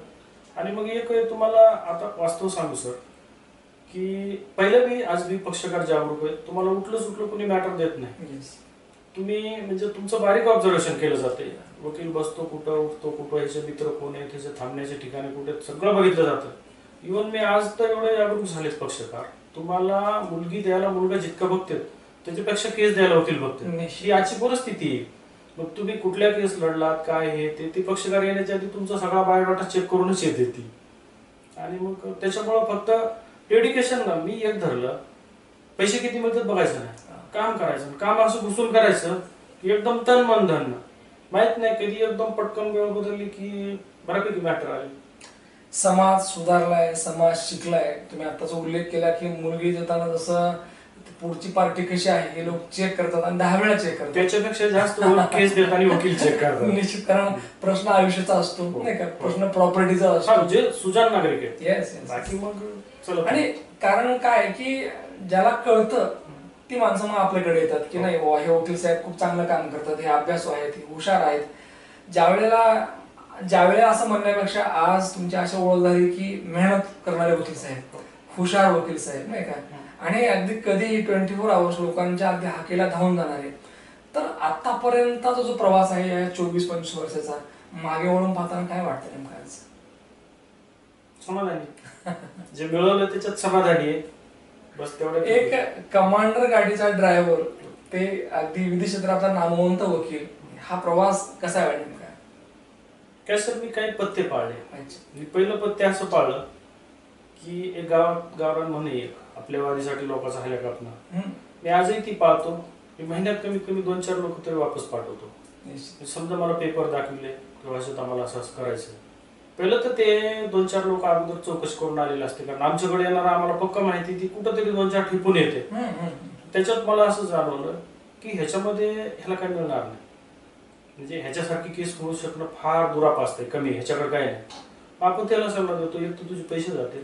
आणि मग एक तुम्हाला आता वास्तव सांगू सर, की पहिलं मी आज मी पक्षकार जागरूक आहे. तुम्हाला उठलं सुटलं कोणी मॅटर देत नाही. तुम्ही म्हणजे तुमचं बारीक ऑब्झर्वेशन केलं जाते. वकील बसतो कुठं, उठतो कुठं, ह्याचे मित्र कोण आहे, त्याचे थांबण्याचे ठिकाणी कुठे, सगळं बघितलं जातं. इव्हन मी आज तर एवढे जागरूक झालेत पक्षकार, तुम्हाला मुलगी द्यायला मुलगा जितका बघते त्याच्यापेक्षा केस द्यायला वकील बघते. ही आजची परिस्थिती आहे. मग तुम्ही कुठल्या केस लढलात, काय हे ते पक्षकार येण्याच्या आधी तुमचा सगळा बायोडाटा चेक करूनच येते ती. आणि मग त्याच्यामुळं फक्त डेडिकेशन ना, मी एक धरलं, पैसे किती मिळतात बघायचं नाही, काम करायचं, काम असं घुसून करायचं की एकदम तन मन धन. माहित नाही कधी एकदम पटकन वेळ बदलली की बऱ्यापैकी मॅटर आली.
समाज सुधारलाय, समाज शिकलाय. तुम्ही आताचा उल्लेख केला की मुलगी देताना जसं पुढची पार्टी कशी आहे हे लोक चेक करतात आणि 10 वेळा चेक करतात.
त्याच्यापेक्षा जास्त केस देताना वकील चेक करतात.
निश्चित, कारण प्रश्न आयुष्याचा असतो नाही का, प्रश्न प्रॉपर्टीचा असतो.
जे सुजाण नागरिक आहेत.
येस.
बाकी मग चला.
आणि कारण काय की ज्याला कळतं ती माणसं मग आपल्याकडे येतात की नाही हे वकील साहेब खूप चांगलं काम करतात, हे अभ्यासू आहेत, हे हुशार आहेत. ज्यावेळेला असं म्हणण्यापेक्षा आज तुमच्या अशा ओळख झाली की मेहनत करणारे वकील साहेब, हुशार वकील साहेब नाही का, आणि अगदी कधी 24 आवर्स लोकांच्या अगदी हाकेला धावून जाणारे. तर आतापर्यंतचा जो प्रवास आहे या 24-25 वर्षाचा, मागे वळून पाहताना काय वाटतं नेमकं आज?
समाधानी. जे मिळवलं त्याच्यात समाधानी आहे, बस तेवढं.
एक कमांडर गाडीचा ड्रायव्हर ते अगदी विधी क्षेत्रातला नामवंत वकील, हा प्रवास कसा आहे नेमका?
काय सर, मी काही पत्ते पाळले.
अच्छा.
मी पहिलं पत्ते असं पाळलं की एक गावरान म्हणे, एक आपल्या वादीसाठी लोकांचा हल्या कापणं. मी आजही ती पाळतो. मी महिन्यात कमीत कमी 2-4 लोक तरी वापस पाठवतो. समजा मला पेपर दाखविले किंवा असं आम्हाला असं करायचं, पहिलं तर ते 2-4 लोक अगोदर चौकशी करून आलेले असते, कारण आमच्याकडे येणारा आम्हाला पक्का माहिती ती कुठंतरी 2-4 ठिपून येते. त्याच्यात मला असं जाणवलं की ह्याच्यामध्ये ह्याला काय मिळणार नाही, म्हणजे ह्याच्यासारखी केस होऊ शकणं फार दुरापास्त आहे, कमी, ह्याच्याकडे काय नाही. आपण त्याला सल्ला देतो, एक तर तुझे पैसे जातील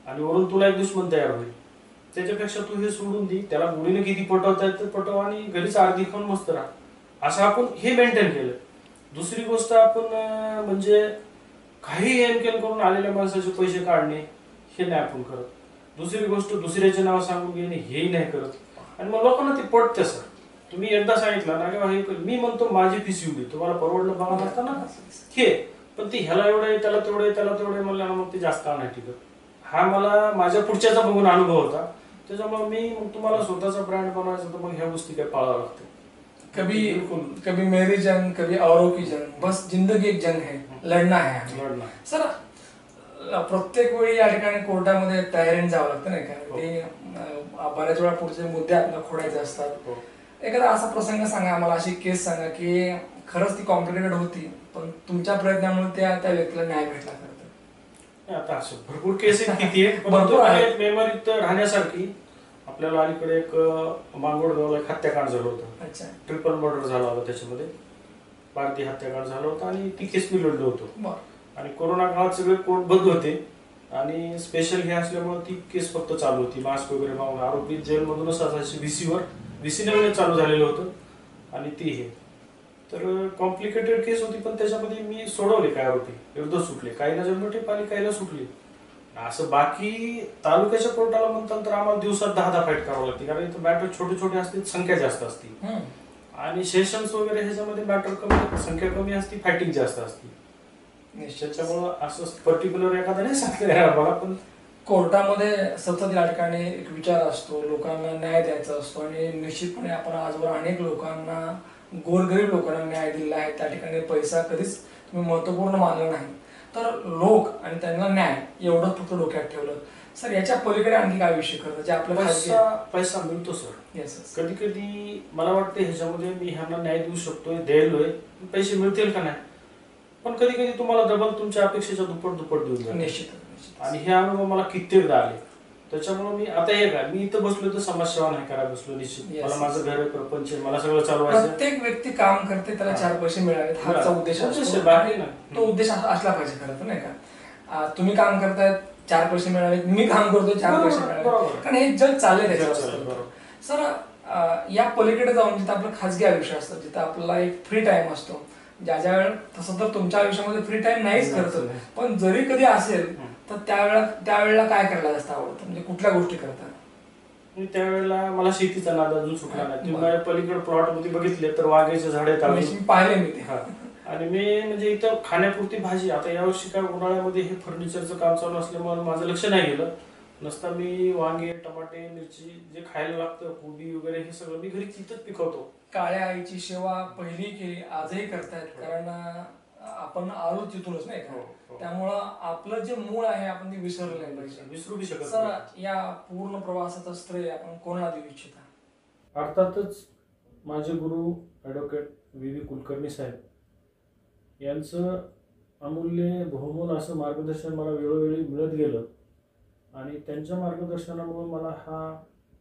आणि वरून तुला एक दुश्मन तयार होईल. त्याच्यापेक्षा तू हे सोडून दे, त्याला मुलीने किती पटवता येतं पटव आणि घरीच अर्धी खाऊन मस्त राहा, असं आपण हे मेंटेन केलं. दुसरी गोष्ट, आपण म्हणजे काही एमकेल करून आलेल्या माणसाचे पैसे काढणे हे नाही आपण करत. दुसरी गोष्ट, दुसऱ्याचे नाव सांगून घेणे हेही नाही करत. आणि मग लोकांना ते पटतं. सर तुम्ही एकदा सांगितलं ना किंवा हे मी म्हणतो माझी फीस एवढी, तुम्हाला परवडलं बघा नसताना हे, पण ती ह्याला एवढे, त्याला तेवढे, त्याला तेवढे म्हणलं मग ते जास्त नाही टिकत. हा मला माझ्या पुढच्याचा बघून अनुभव होता. त्याच्यामुळे मी मग तुम्हाला स्वतःचा ब्रँड बनवायचा तर मग ह्या गोष्टी काय पाळावं लागते.
कभी मेरी जंग, कभी औरों की जंग, बस जिंदगी एक जंग है, लढना है. सर प्रत्येक वेळी या ठिकाणी कोर्टामध्ये तयारीने जावं लागतं नाही का, ते बऱ्याच वेळा पुढचे मुद्दे आपल्याला खोडायचे असतात. एखादा असा प्रसंग सांगा आम्हाला, अशी केस सांगा की खरंच ती कॉम्प्लिकेटेड होती पण तुमच्या प्रयत्नामुळे त्या व्यक्तीला न्याय भेटला.
आता असं भरपूर केसेस किती आहेत, परंतु आहेत मेमरीत राहण्यासारखी. आपल्याला अलीकडे एक मांगोडगावला एक हत्याकांड झालं होतं.
अच्छा.
ट्रिपल मर्डर झाला होता, त्याच्यामध्ये भारतीय हत्याकांड झालं होतं आणि ती केस मी लढलो होतो. आणि कोरोना काळात सगळे कोर्ट बंद होते आणि स्पेशल हे असल्यामुळे ती केस फक्त चालू होती. मास्क वगैरे मागून आरोपी जेलमधूनच असायचे, व्हीसीने चालू झालेलं होतं आणि ती हे तर कॉम्प्लिकेटेड केस होती. पण त्याच्यामध्ये मी सोडवले, काय आरोपी विरुद्ध सुटले, काहीला जन्मठेप आली, काहीला सुटली. असं बाकी तालुक्याच्या कोर्टाला म्हणतात तर आम्हाला दिवसात 10 फाईट करावं लागते, कारण इथं मॅटर छोटे छोटे असते, संख्या जास्त असते. आणि सेशन्स वगैरे ह्याच्यामध्ये मॅटर कमी, संख्या कमी असते, फायटिंग जास्त असते. त्याच्यामुळं असं पर्टिक्युलर एखादा नाही सांगता बघा, पण
कोर्टामध्ये सतत या ठिकाणी एक विचार असतो, लोकांना न्याय द्यायचा असतो आणि निश्चितपणे आपण आजवर अनेक लोकांना, गोरगरीब लोकांना न्याय दिला आहे. त्या ठिकाणी पैसा कधीच तुम्ही महत्वपूर्ण मानला नाही, तर लोक आणि त्यांना न्याय एवढं फक्त डोक्यात ठेवलं. सर याच्या पलीकडे आणखी काय विषय करतो जे आपल्याला
पैसा मिळतो सर.
येस.
कधी कधी मला वाटतं ह्याच्यामध्ये मी ह्यांना न्याय देऊ शकतोय, द्यायलोय, पैसे मिळतील का नाही, पण कधी कधी तुम्हाला डबल तुमच्या अपेक्षेच्या दुप्पट देऊन जाईल.
निश्चित.
आणि हे अनुभव मला कित्येकदा आले. त्याच्यामुळे मी आता हे काय, मी इथं बसलो तर समाजसेवा नाही करायला बसलो. निश्चित मला माझं घर, प्रपंच, मला सगळं चालवायचं.
प्रत्येक व्यक्ती काम करते, त्याला 4 पैसे मिळावेत हाचा उद्देश असतो. तो उद्देश असला पाहिजे खरं तर नाही का. तुम्ही काम करतायत, 4 पैसे मिळावेत, मी काम करतोय, 4 पैसे मिळावेत, कारण हे जग चालेल त्याच्यावर. सर या पलीकडे जाऊन जिथं आपलं खाजगी आयुष्य असतं, जिथं आपला एक फ्री टाइम असतो, ज्या वेळेला, तसं तर तुमच्या आयुष्यामध्ये फ्री टाइम नाहीच करत, पण जरी कधी असेल तर त्यावेळेला काय करायला जास्त आवडतं, म्हणजे कुठल्या गोष्टी करतात?
त्यावेळेला मला शेतीचा नाद अजून सुटला नाही. तुम्ही पलीकडे प्लॉट मध्ये बघितले तर वाघाचे झाडे
पाहिले मी ते.
आणि मी म्हणजे इथं खाण्यापुरती भाजी, आता यावर्षी काय उन्हाळ्यामध्ये हे फर्निचरचं काम चालू असल्यामुळे माझं लक्ष नाही गेलं. नसता मी वांगे, टमाटे, मिरची जे खायला लागतं, कोबी वगैरे, हे सगळं मी घरी तिथंच पिकवतो.
काळ्या आईची सेवा पहिली केली, आजही करतायत, कारण आपण आलो तिथूनच नाही
हो,
का,
हो.
त्यामुळं आपलं जे मूळ आहे आपण ते विसरलं नाही पाहिजे.
विसरू बी शकत
सर,
नाही.
या पूर्ण प्रवासाचं श्रेय आपण कोणाला देऊ इच्छिता?
अर्थातच माझे गुरु ॲडव्होकेट व्ही कुलकर्णी साहेब यांचं अमूल्य बहुमोल असं मार्गदर्शन मला वेळोवेळी मिळत गेलं आणि त्यांच्या मार्गदर्शनामुळे मला हा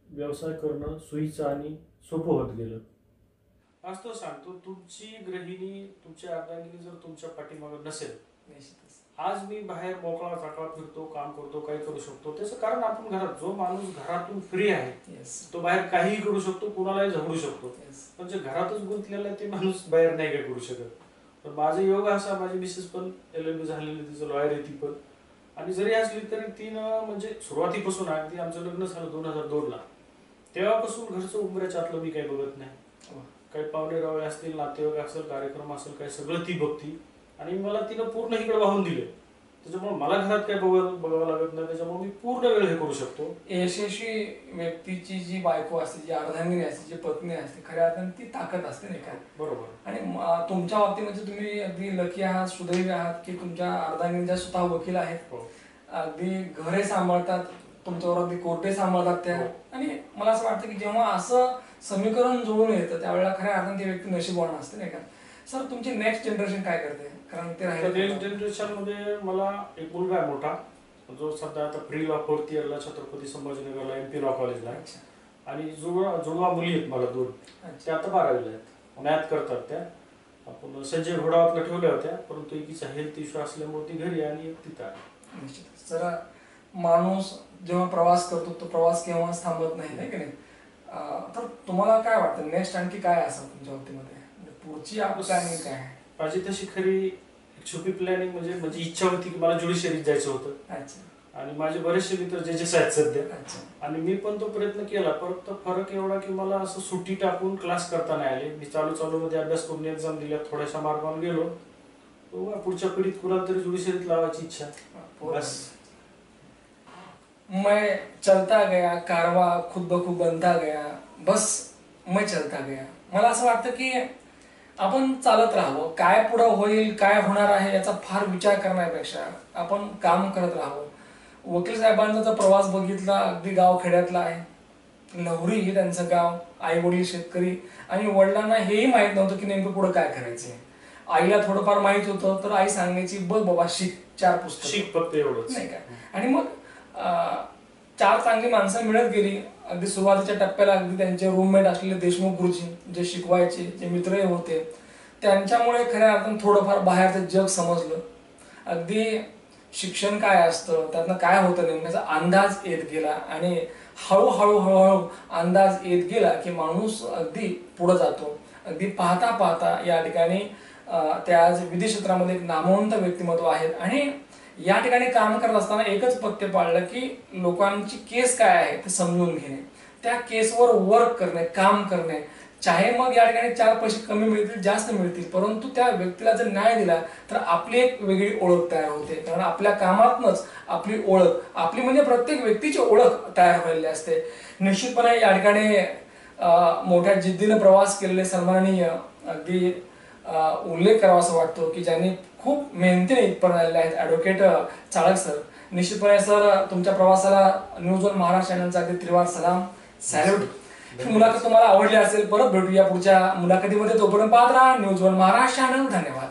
व्यवसाय करणं सोयीचं आणि सोपं होत गेलं. आज तो सांगतो, तुमची गृहिणी, तुमची अर्धांगिनी जर तुमच्या पाठीमागे नसेल,
निश्चितच.
आज मी बाहेर मोकळा चाकळा फिरतो, काम करतो, काही करू शकतो. त्याचं कारण आपण घरात, जो माणूस घरातून फ्री आहे
Yes.
तो बाहेर काहीही करू शकतो, कुणालाही झगडू शकतो.
Yes.
पण जे घरातच गुंतलेला आहे ते माणूस बाहेर नाही काय करू शकत. पण माझा योग असा, माझी मिसेस पण LLB झालेली, तिचं लॉयर आहे ती पण, आणि जरी असली तरी तिनं म्हणजे सुरुवातीपासून, अगदी आमचं लग्न झालं 2002 ला, तेव्हापासून घरचं उंबऱ्याच्या आतलं मी काही बघत नाही. काही पाहुणे रावळे असतील, नातेवाईक असेल, कार्यक्रम असेल, काही सगळं ती बघती आणि मला तिनं पूर्ण इकडे वाहून दिले. त्याच्यामुळे मला घरात काय बघावं लागत नाही. त्याच्यामुळे मी पूर्ण वेळ हे करू शकतो.
यशस्वी व्यक्तीची जी बायको असते, जी अर्धांगिनी असते, जी पत्नी असते, खऱ्या अर्थाने ती ताकद असते नाही का?
बरोबर.
आणि तुमच्या बाबतीमध्ये तुम्ही अगदी लकी आहात, सुदैवी आहात की तुमच्या अर्धांगिनीच्या स्वतः वकील आहेत.
हो.
अगदी घरे सांभाळतात, तुमच्यावर अगदी कोर्टे सांभाळतात त्या.
हो.
आणि मला असं वाटतं की जेव्हा असं समीकरण जुळून येतं त्यावेळेला खऱ्या अर्थाने ती व्यक्ती नशीबवान असते नाही का? सर, तुमची नेक्स्ट जनरेशन काय करते? कारण ते राहिले
नेक्स्ट जनरेशन मध्ये मला एक मुलगा आहे मोठा, जो सध्या आता प्री लॉ 4th इयरला छत्रपती संभाजीनगरला MP लॉ कॉलेजला आहे. आणि जुळवा मुली आहेत मला 2. त्या आता 12वीला आहेत, मॅथ करतात त्या. आपण संजय घोडावतला ठेवल्या होत्या, परंतु एकीचा हेल्थ इश्यू असल्यामुळे ती घरी आणि एक तिथं आहे.
निश्चित. जरा माणूस जेव्हा प्रवास करतो तो प्रवास केव्हाच थांबत नाही की नाही? तर तुम्हाला काय वाटतं नेक्स्ट आणखी काय असेल तुमच्या बाबतीमध्ये? पुढची प्लॅनिंग काय आहे?
माझी तशी खरी छुपी प्लॅनिंग म्हणजे इच्छा होती की मला ज्युडिशरीत जायचं होतं.
अच्छा.
आणि माझे बरेचसे मित्र जजेस आहेत सध्या.
अच्छा.
आणि मी पण तो प्रयत्न केला, परत फरक एवढा की मला असं सुट्टी टाकून क्लास करता नाही आले. मी चालू मध्ये अभ्यास करून एक्झाम दिल्या, थोड्याशा मार्गावर गेलो. पुढच्या पिढीत कुणाला तरी ज्युडिशरीत लावायची इच्छा. बस.
मैं चलता गया, कारवा खुद ब खुद बनता गया, बस मैं चलता गया. मला असं वाटतं की आपण चालत राहावं. काय पुढं होईल, काय होणार आहे याचा फार विचार करण्यापेक्षा आपण काम करत राहावं. वकील साहेबांचा जर प्रवास बघितला, अगदी गाव खेड्यातला आहे. लहुरी हे त्यांचं गाव, आई वडील शेतकरी, आणि वडिलांना हेही माहित नव्हतं की नेमकं पुढे काय करायचंय. आईला थोडंफार माहित होतं, तर आई सांगायची बघ बाबा शिक, 4 पुस्तक
शिक, फक्त एवढंच
नाही का? आणि मग 4 चांगली माणसं मिळत गेली. अगदी सुरुवातीच्या टप्प्याला अगदी त्यांचे रूममेट असलेले देशमुख गुरुजी, जे शिकवायचे, जे मित्रही होते, त्यांच्यामुळे खऱ्या अर्थानं थोडंफार बाहेरचं जग समजलं. अगदी शिक्षण काय असतं, त्यातनं काय होतं नेमक्याचा अंदाज येत गेला. आणि हळूहळू अंदाज येत गेला की माणूस अगदी पुढे जातो. अगदी पाहता पाहता या ठिकाणी ते आज विधी क्षेत्रामध्ये एक नामवंत व्यक्तिमत्व आहेत. आणि या ठिकाणी काम करत असताना एकच पथ्य पाळलं की लोकांची केस काय आहे ते समजून घेणे, त्या केसवर वर्क करणे, काम करणे. चाहे मग या ठिकाणी 4 पैसे कमी मिळतील, जास्त मिळतील, परंतु त्या व्यक्तीला जर न्याय दिला तर आपली एक वेगळी ओळख तयार होते. कारण आपल्या कामातनच आपली ओळख, आपली म्हणजे प्रत्येक व्यक्तीची ओळख तयार व्हायला असते. निश्चितपणे या ठिकाणी मोठ्या जिद्दीने प्रवास केलेले सन्माननीय अगदी उल्लेख करावा असं वाटतो की ज्यांनी खूप मेहनतीने इथपर्यंत आलेले आहेत, ॲडव्होकेट चाळक सर. निश्चितपणे सर, तुमच्या प्रवासाला न्यूज वन महाराष्ट्र चॅनलचा अगदी त्रिवार सलाम, सॅल्यूट. ही मुलाखत तुम्हाला आवडली असेल, परत भेटूया पुढच्या मुलाखतीमध्ये. तोपर्यंत पाहत राहा न्यूज वन महाराष्ट्र चॅनल. धन्यवाद.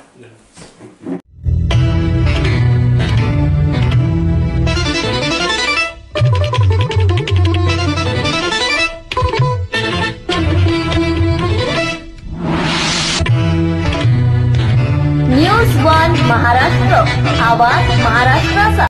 न्यूज वन महाराष्ट्र, आवाज महाराष्ट्राचा.